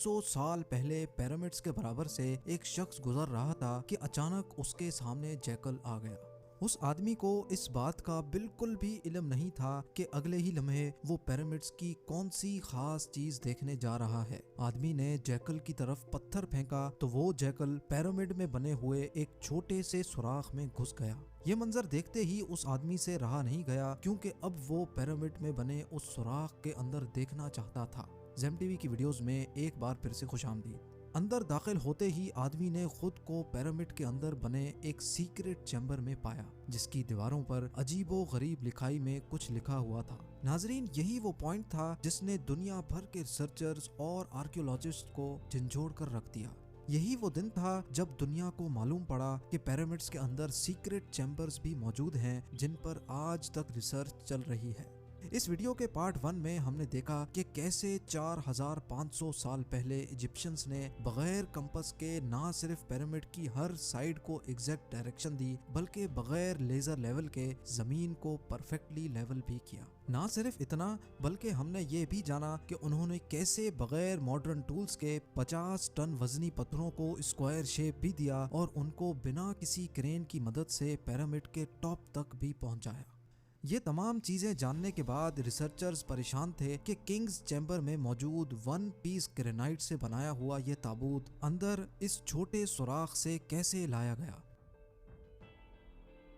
100 साल पहले पिरामिड्स के बराबर से एक शख्स गुजर रहा था कि अचानक उसके सामने जैकल आ गया। उस आदमी को इस बात का बिल्कुल भी इल्म नहीं था कि अगले ही लम्हे वो पिरामिड्स की कौन सी खास चीज देखने जा रहा है। आदमी ने जैकल की तरफ पत्थर फेंका तो वो जैकल पिरामिड में बने हुए एक छोटे से सुराख में घुस गया। ये मंजर देखते ही उस आदमी से रहा नहीं गया, क्योंकि अब वो पिरामिड में बने उस सुराख के अंदर देखना चाहता था। ज़ेम टीवी की वीडियोस में एक बार फिर से खुशामदीद। अंदर दाखिल होते ही आदमी ने खुद को पिरामिड के अंदर बने एक सीक्रेट चैम्बर में पाया, जिसकी दीवारों पर अजीबो गरीब लिखाई में कुछ लिखा हुआ था। नाजरीन, यही वो पॉइंट था जिसने दुनिया भर के रिसर्चर्स और आर्कियोलॉजिस्ट को झंझोड़ कर रख दिया। यही वो दिन था जब दुनिया को मालूम पड़ा कि पिरामिड्स के अंदर सीक्रेट चैम्बर्स भी मौजूद हैं, जिन पर आज तक रिसर्च चल रही है। इस वीडियो के पार्ट 1 में हमने देखा कि कैसे 4500 साल पहले इजिप्शियंस ने बगैर कंपास के ना सिर्फ पिरामिड की हर साइड को एग्जैक्ट डायरेक्शन दी, बल्कि बगैर लेजर लेवल के जमीन को परफेक्टली लेवल भी किया। ना सिर्फ इतना, बल्कि हमने ये भी जाना कि उन्होंने कैसे बगैर मॉडर्न टूल्स के 50 टन वजनी पत्थरों को स्क्वायर शेप भी दिया और उनको बिना किसी क्रेन की मदद से पिरामिड के टॉप तक भी पहुंचाया। ये तमाम चीजें जानने के बाद रिसर्चर्स परेशान थे कि किंग्स चैम्बर में मौजूद 1 पीस ग्रेनाइट से बनाया हुआ ये ताबूत अंदर इस छोटे सुराख से कैसे लाया गया।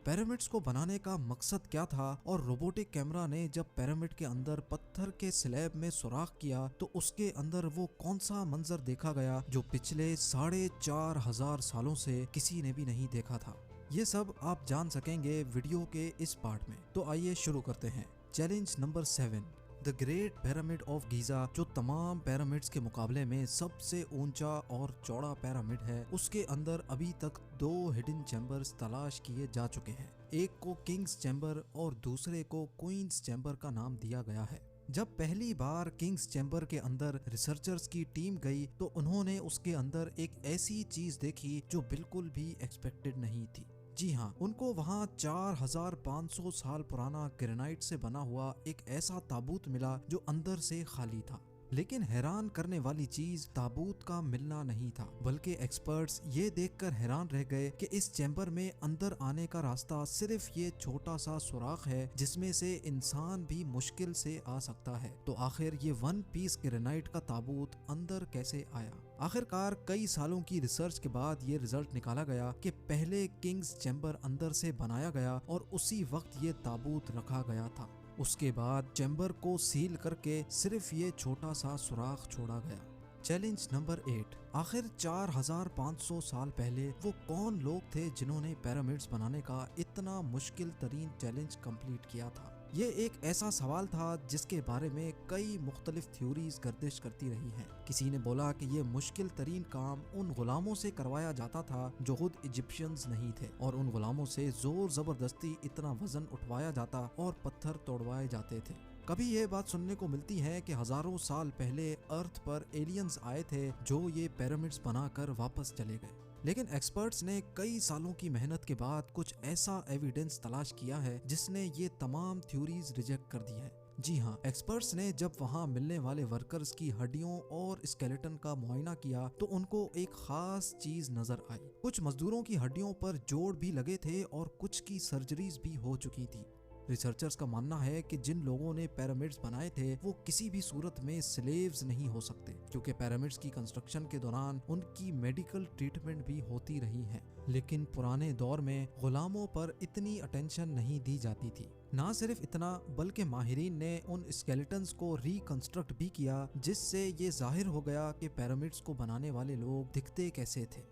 पिरामिड्स को बनाने का मकसद क्या था, और रोबोटिक कैमरा ने जब पिरामिड के अंदर पत्थर के स्लैब में सुराख किया तो उसके अंदर वो कौन सा मंजर देखा गया जो पिछले 4500 सालों से किसी ने भी नहीं देखा था। ये सब आप जान सकेंगे वीडियो के इस पार्ट में। तो आइए शुरू करते हैं। Challenge number 7, the great pyramid of Giza, जो तमाम पिरामिड्स के मुकाबले में सबसे ऊंचा और चौड़ा पिरामिड है। उसके अंदर अभी तक 2 हिडन चैम्बर्स तलाश किए जा चुके हैं। एक को किंग्स चैम्बर और दूसरे को क्वींस चैम्बर का नाम दिया गया है। जब पहली बार किंग्स चैम्बर के अंदर रिसर्चर्स की टीम गई तो उन्होंने उसके अंदर एक ऐसी चीज देखी जो बिल्कुल भी एक्सपेक्टेड नहीं थी। जी हाँ, उनको वहाँ 4500 साल पुराना ग्रेनाइट से बना हुआ एक ऐसा ताबूत मिला जो अंदर से खाली था। लेकिन हैरान करने वाली चीज ताबूत का मिलना नहीं था, बल्कि एक्सपर्ट्स ये देखकर हैरान रह गए कि इस चैम्बर में अंदर आने का रास्ता सिर्फ ये छोटा सा सुराख है, जिसमें से इंसान भी मुश्किल से आ सकता है। तो आखिर ये 1 पीस ग्रेनाइट का ताबूत अंदर कैसे आया? आखिरकार कई सालों की रिसर्च के बाद ये रिजल्ट निकाला गया कि पहले किंग्स चैम्बर अंदर से बनाया गया और उसी वक्त ये ताबूत रखा गया था। उसके बाद चैम्बर को सील करके सिर्फ ये छोटा सा सुराख छोड़ा गया। चैलेंज नंबर 8, आखिर 4500 साल पहले वो कौन लोग थे जिन्होंने पिरामिड्स बनाने का इतना मुश्किल तरीन चैलेंज कंप्लीट किया था? ये एक ऐसा सवाल था जिसके बारे में कई मुख्तलिफ थ्योरीज गर्दिश करती रही हैं। किसी ने बोला कि ये मुश्किल तरीन काम उन गुलामों से करवाया जाता था जो खुद इजिप्शियंस नहीं थे, और उन गुलामों से जोर जबरदस्ती इतना वजन उठवाया जाता और पत्थर तोड़वाए जाते थे। कभी ये बात सुनने को मिलती है कि हजारों साल पहले अर्थ पर एलियंस आए थे जो ये पिरामिड्स बनाकर वापस चले गए। लेकिन एक्सपर्ट्स ने कई सालों की मेहनत के बाद कुछ ऐसा एविडेंस तलाश किया है जिसने ये तमाम थ्योरीज रिजेक्ट कर दी है। जी हाँ, एक्सपर्ट्स ने जब वहाँ मिलने वाले वर्कर्स की हड्डियों और स्केलेटन का मुआयना किया तो उनको एक खास चीज नजर आई। कुछ मजदूरों की हड्डियों पर जोड़ भी लगे थे और कुछ की सर्जरीज भी हो चुकी थी। रिसर्चर्स का मानना है कि जिन लोगों ने पिरामिड्स बनाए थे वो किसी भी सूरत में स्लेव्स नहीं हो सकते, क्योंकि पिरामिड्स की कंस्ट्रक्शन के दौरान उनकी मेडिकल ट्रीटमेंट भी होती रही है। लेकिन पुराने दौर में गुलामों पर इतनी अटेंशन नहीं दी जाती थी। ना सिर्फ इतना, बल्कि माहिरीन ने उन स्केलेटन्स को रिकंस्ट्रक्ट भी किया, जिससे ये जाहिर हो गया कि पिरामिड्स को बनाने वाले लोग दिखते कैसे थे।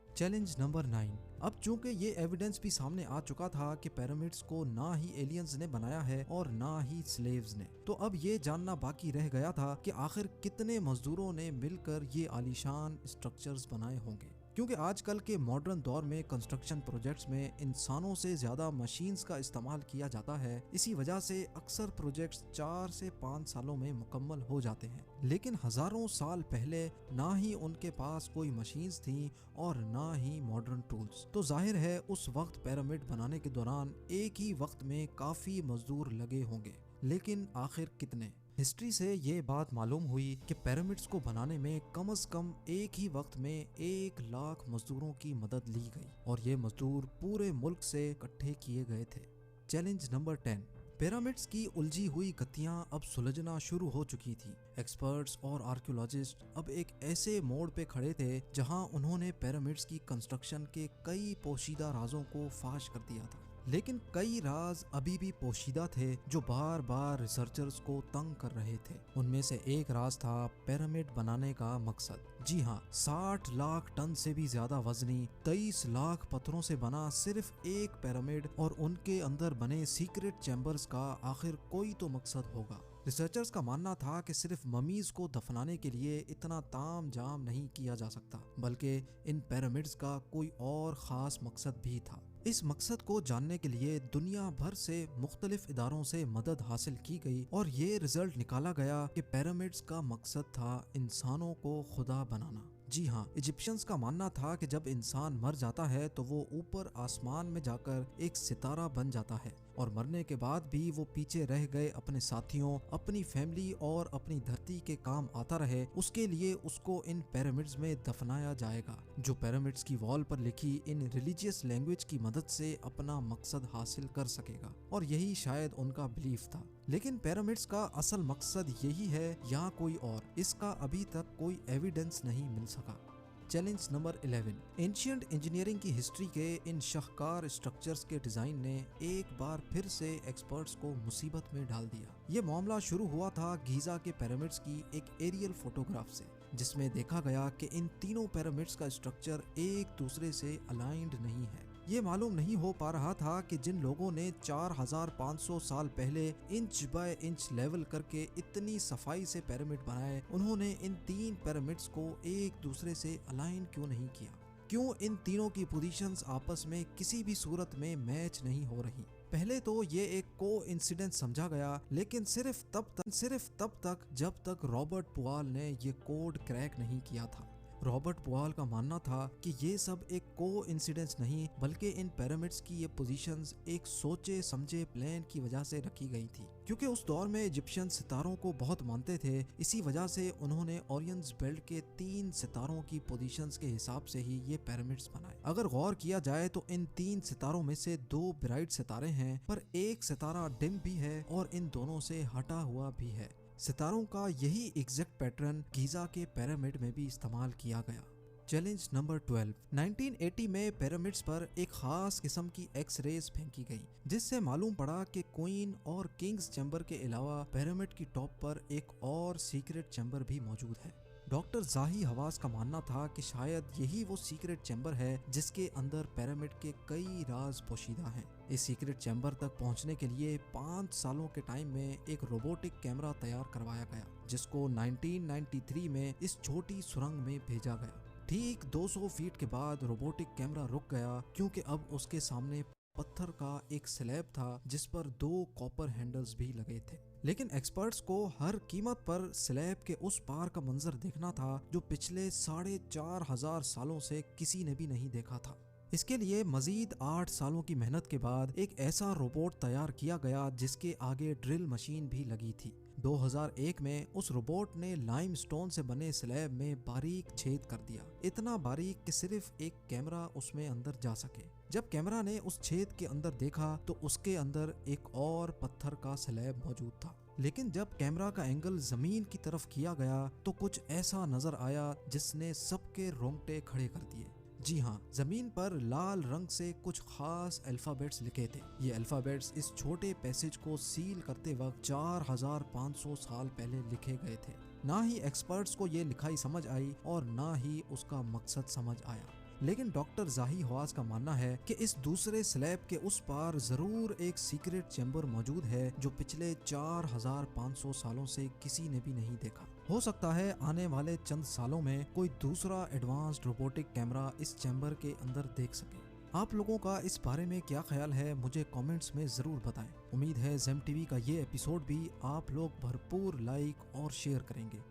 चैलेंज नंबर 9, अब चूंकि ये एविडेंस भी सामने आ चुका था कि पिरामिड्स को ना ही एलियंस ने बनाया है और ना ही स्लेव्स ने, तो अब ये जानना बाकी रह गया था कि आखिर कितने मजदूरों ने मिलकर ये आलीशान स्ट्रक्चर्स बनाए होंगे। क्योंकि आजकल के मॉडर्न दौर में कंस्ट्रक्शन प्रोजेक्ट्स में इंसानों से ज्यादा मशीन्स का इस्तेमाल किया जाता है। इसी वजह से अक्सर प्रोजेक्ट्स 4 से 5 सालों में मुकम्मल हो जाते हैं। लेकिन हजारों साल पहले ना ही उनके पास कोई मशीन्स थी और ना ही मॉडर्न टूल्स, तो जाहिर है उस वक्त पिरामिड बनाने के दौरान एक ही वक्त में काफी मजदूर लगे होंगे। लेकिन आखिर कितने? हिस्ट्री से ये बात मालूम हुई कि पिरामिड्स को बनाने में कम से कम एक ही वक्त में 1 लाख मजदूरों की मदद ली गई और ये मजदूर पूरे मुल्क से इकट्ठे किए गए थे। Challenge number 10। पिरामिड्स की उलझी हुई गतियां अब सुलझना शुरू हो चुकी थी। एक्सपर्ट्स और आर्कियोलॉजिस्ट अब एक ऐसे मोड़ पे खड़े थे जहां उन्होंने पिरामिड्स की कंस्ट्रक्शन के कई पोशीदा राजों को फाश कर दिया था, लेकिन कई राज अभी भी पोशीदा थे जो बार बार रिसर्चर्स को तंग कर रहे थे। उनमें से एक राज था पिरामिड बनाने का मकसद। जी हाँ, 60 लाख टन से भी ज्यादा वजनी 23 लाख पत्थरों से बना सिर्फ एक पिरामिड और उनके अंदर बने सीक्रेट चैम्बर्स का आखिर कोई तो मकसद होगा। रिसर्चर्स का मानना था कि सिर्फ ममीज को दफनाने के लिए इतना ताम जाम नहीं किया जा सकता, बल्कि इन पिरामिड्स का कोई और खास मकसद भी था। इस मकसद को जानने के लिए दुनिया भर से मुख्तलिफ इदारों से मदद हासिल की गई और ये रिजल्ट निकाला गया कि पिरामिड्स का मकसद था इंसानों को खुदा बनाना। जी हाँ, इजिप्शियंस का मानना था कि जब इंसान मर जाता है तो वो ऊपर आसमान में जाकर एक सितारा बन जाता है और मरने के बाद भी वो पीछे रह गए अपने साथियों, अपनी फैमिली और अपनी धरती के काम आता रहे, उसके लिए उसको इन पिरामिड्स में दफनाया जाएगा, जो पिरामिड्स की वॉल पर लिखी इन रिलीजियस लैंग्वेज की मदद से अपना मकसद हासिल कर सकेगा। और यही शायद उनका बिलीफ था। लेकिन पिरामिड्स का असल मकसद यही है या कोई और, इसका अभी तक कोई एविडेंस नहीं मिल सका। Challenge number 11। एंशिएंट इंजीनियरिंग की हिस्ट्री के इन शाहकार स्ट्रक्चर्स के डिजाइन ने एक बार फिर से एक्सपर्ट्स को मुसीबत में डाल दिया। ये मामला शुरू हुआ था गीजा के पिरामिड्स की एक एरियल फोटोग्राफ से, जिसमें देखा गया कि इन तीनों पिरामिड्स का स्ट्रक्चर एक दूसरे से अलाइंड नहीं है। ये मालूम नहीं हो पा रहा था कि जिन लोगों ने 4500 साल पहले इंच बाय इंच लेवल करके इतनी सफाई से पिरामिड बनाए, उन्होंने इन 3 पिरामिड्स को एक दूसरे से अलाइन क्यों नहीं किया। क्यों इन तीनों की पोजीशंस आपस में किसी भी सूरत में मैच नहीं हो रही। पहले तो ये एक कोइंसिडेंस समझा गया, लेकिन सिर्फ तब तक जब तक रॉबर्ट पुआल ने ये कोड क्रैक नहीं किया था। रॉबर्ट पुआल का मानना था कि ये सब एक कोइंसिडेंस नहीं, बल्कि इन पिरामिड्स की ये पोजीशंस एक सोचे समझे प्लान की वजह से रखी गई थी। क्योंकि उस दौर में इजिप्शियन सितारों को बहुत मानते थे, इसी वजह से उन्होंने ओरियंस बेल्ट के 3 सितारों की पोजीशंस के हिसाब से ही ये पिरामिड्स बनाए। अगर गौर किया जाए तो इन 3 सितारों में से 2 ब्राइट सितारे हैं, पर एक सितारा डिम भी है और इन दोनों से हटा हुआ भी है। सितारों का यही एग्जैक्ट पैटर्न गीजा के पिरामिड में भी इस्तेमाल किया गया। Challenge number 12। 1980 में पिरामिड्स पर एक खास किस्म की एक्स रेज फेंकी गई, जिससे मालूम पड़ा कि क्वीन और किंग्स चैम्बर के अलावा पिरामिड की टॉप पर एक और सीक्रेट चैम्बर भी मौजूद है। डॉक्टर जाही हवास का मानना था कि शायद यही वो सीक्रेट चैम्बर है जिसके अंदर पिरामिड के कई राज पोशीदा हैं। इस सीक्रेट चैम्बर तक पहुंचने के लिए 5 सालों के टाइम में एक रोबोटिक कैमरा तैयार करवाया गया, जिसको 1993 में इस छोटी सुरंग में भेजा गया। ठीक 200 फीट के बाद रोबोटिक कैमरा रुक गया, क्योंकि अब उसके सामने पत्थर का एक स्लैब था जिस पर 2 कॉपर हैंडल्स भी लगे थे। लेकिन एक्सपर्ट्स को हर कीमत पर स्लैब के उस पार का मंजर देखना था जो पिछले 4500 सालों से किसी ने भी नहीं देखा था। इसके लिए मजीद 8 सालों की मेहनत के बाद एक ऐसा रोबोट तैयार किया गया जिसके आगे ड्रिल मशीन भी लगी थी। 2001 में उस रोबोट ने लाइमस्टोन से बने स्लैब में बारीक छेद कर दिया, इतना बारीक कि सिर्फ एक कैमरा उसमें अंदर जा सके। जब कैमरा ने उस छेद के अंदर देखा तो उसके अंदर एक और पत्थर का स्लैब मौजूद था। लेकिन जब कैमरा का एंगल जमीन की तरफ किया गया तो कुछ ऐसा नजर आया जिसने सबके रोंगटे खड़े कर दिए। जी हाँ, जमीन पर लाल रंग से कुछ खास अल्फाबेट्स लिखे थे। ये अल्फाबेट्स इस छोटे पैसेज को सील करते वक्त 4500 साल पहले लिखे गए थे। ना ही एक्सपर्ट्स को ये लिखाई समझ आई और ना ही उसका मकसद समझ आया। लेकिन डॉक्टर जाही हवास का मानना है कि इस दूसरे स्लैब के उस पार जरूर एक सीक्रेट चैम्बर मौजूद है जो पिछले 4500 सालों से किसी ने भी नहीं देखा। हो सकता है आने वाले चंद सालों में कोई दूसरा एडवांस्ड रोबोटिक कैमरा इस चैम्बर के अंदर देख सके। आप लोगों का इस बारे में क्या ख्याल है, मुझे कमेंट्स में जरूर बताएं। उम्मीद है जेम टीवी का ये एपिसोड भी आप लोग भरपूर लाइक और शेयर करेंगे।